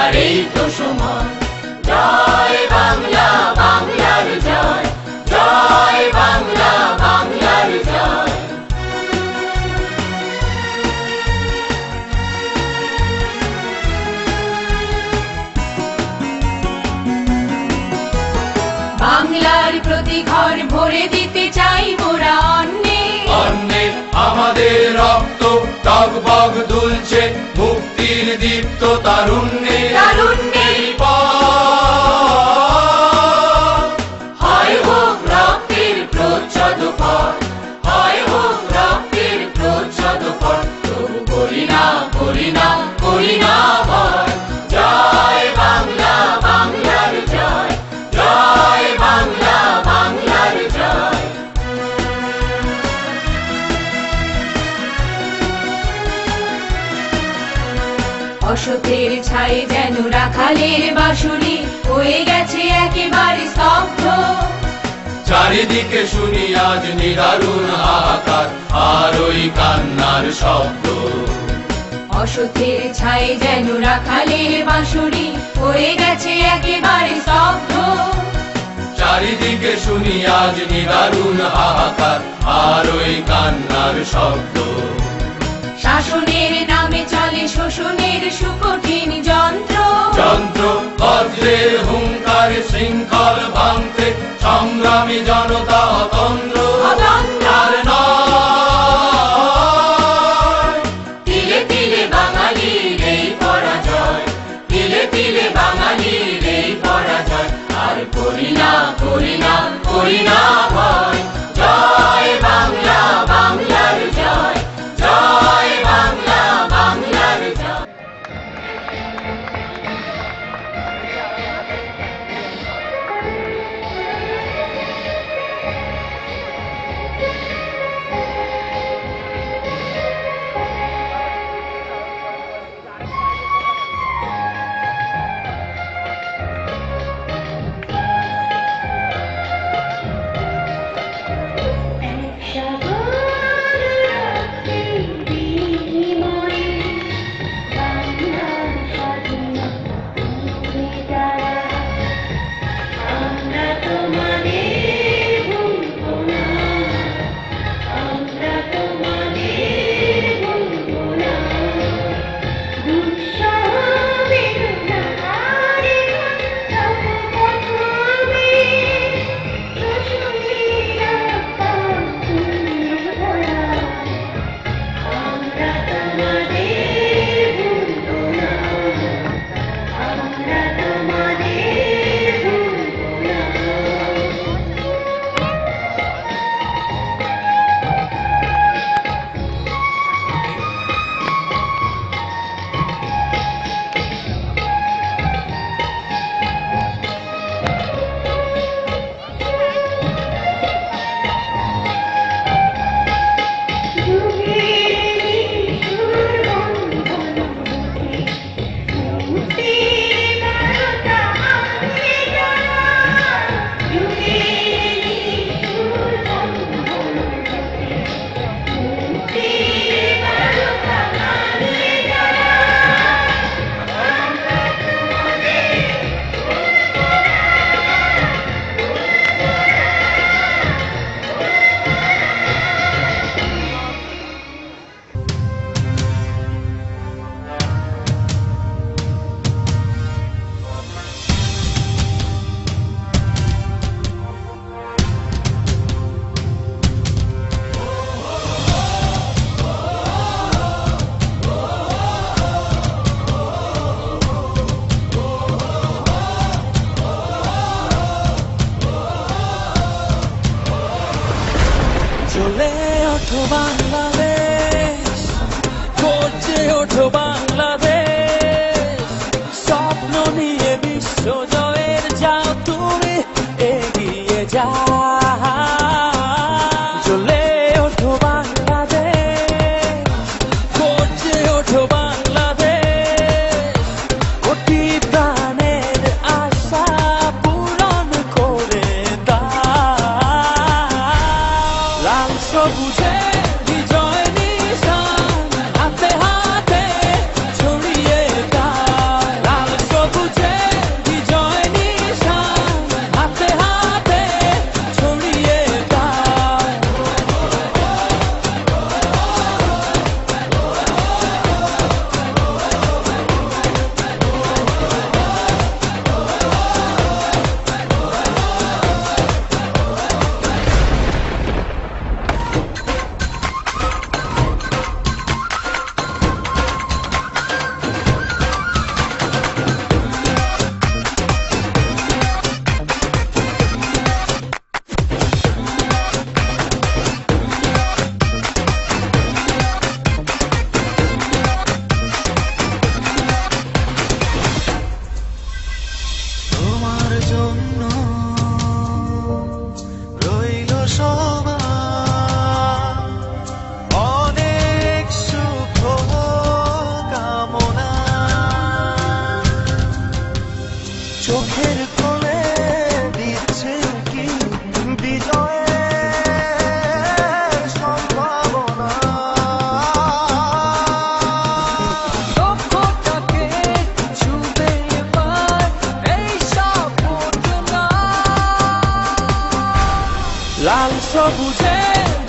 ফেরার এই তো সময়। জয় বাংলা, বাংলার জয়, জয় বাংলা, বাংলার জয়। বাংলার প্রতি ঘর ভরে দিতে চাই মোরা অন্নে, অন্নে আমাদের রক্ত টগবগ দুলছে, মুক্তির দীপ্ত তারুণ্যে, তারুণ্যে হয় হোক রক্তের প্রচ্ছদ পর, হয় হোক রক্তের প্রচ্ছদ পর, তবু করি না, করি না, করি না ভয়। জয় বাংলা, বাংলার জয়, জয় বাংলা, বাংলার জয়। অসতের ছায়ে যেন রাখালের বাঁশুরি হয়ে গেছে একেবারে স্তব্ধ। চারিদিকে শুনি আজ নিদারুণ হাহাকার, আর ওই কান্নার শব্দ। অসতের ছায়ে যেন রাখালের বাঁশুরি হয়ে গেছে একেবারে স্তব্ধ। চারিদিকে শুনি আজ নিদারুণ হাহাকার, আর ওই কান্নার শব্দ। শাসনের নামে চলে শোষণের সুকঠিন যন্ত্র, যন্ত্র বজ্রের হুঙ্কার শৃঙ্খল ভাঙতে সংগ্রামী জনতা অতন্দ্র। আর নয়, তিলে তিলে বাঙালির এই পরাজয়, তিলে তিলে বাঙালির এই পরাজয়। আর করি না, করি না, করি না ভয়। জয় বাংলা, বাংলার জয়, জয় বাংলা, বাংলার জয়। চলে ওঠো বাংলাদেশ, গর্জে ওঠো বাংলাদেশ, স্বপ্ন নিয়ে বিশ্ব জয়ের যাও তুমি এগিয়ে যাও। চলে ওঠো বাংলাদেশ, গর্জে ওঠো বাংলাদেশ, কোটি প্রাণের আশা পূরণ করে দাও। লাল সবুজে বিজয় নিশান হাতে হাতে ছড়িয়ে দাও। লাল জন্য রইল সবার অনেক শুভ কামনা। চোখের কোণে দিচ্ছে কি বিজয়ের সম্ভাবনা। লক্ষ্যটাকে ছুঁবে এবার এই সাফল্যটা। লাল সবুজে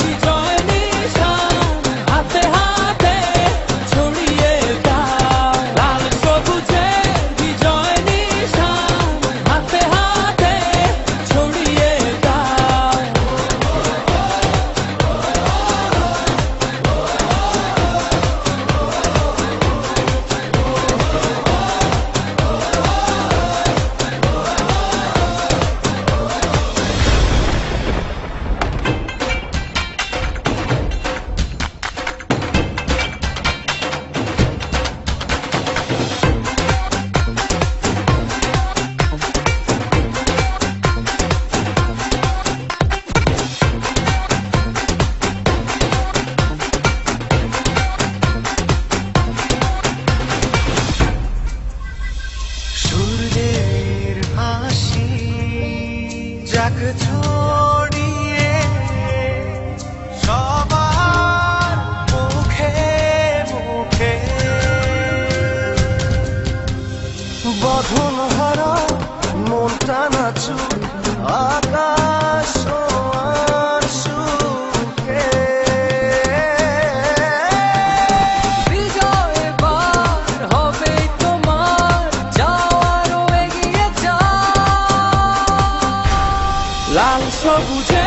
বিজয় নিশান হাতে হাতে ছড়িয়ে দাও। লাল সবুজে বিজয় নিশান হাতে হাতে ছড়িয়ে দাও। সূর্যের হাসি যাক ছড়িয়ে সবার মুখে মুখে। বধন হারা মনটা নাচুক আকাশ আর সুখে। বিজয় এবার হবে তোমার, যাও আরো এগিয়ে যাও। লাল সবুজে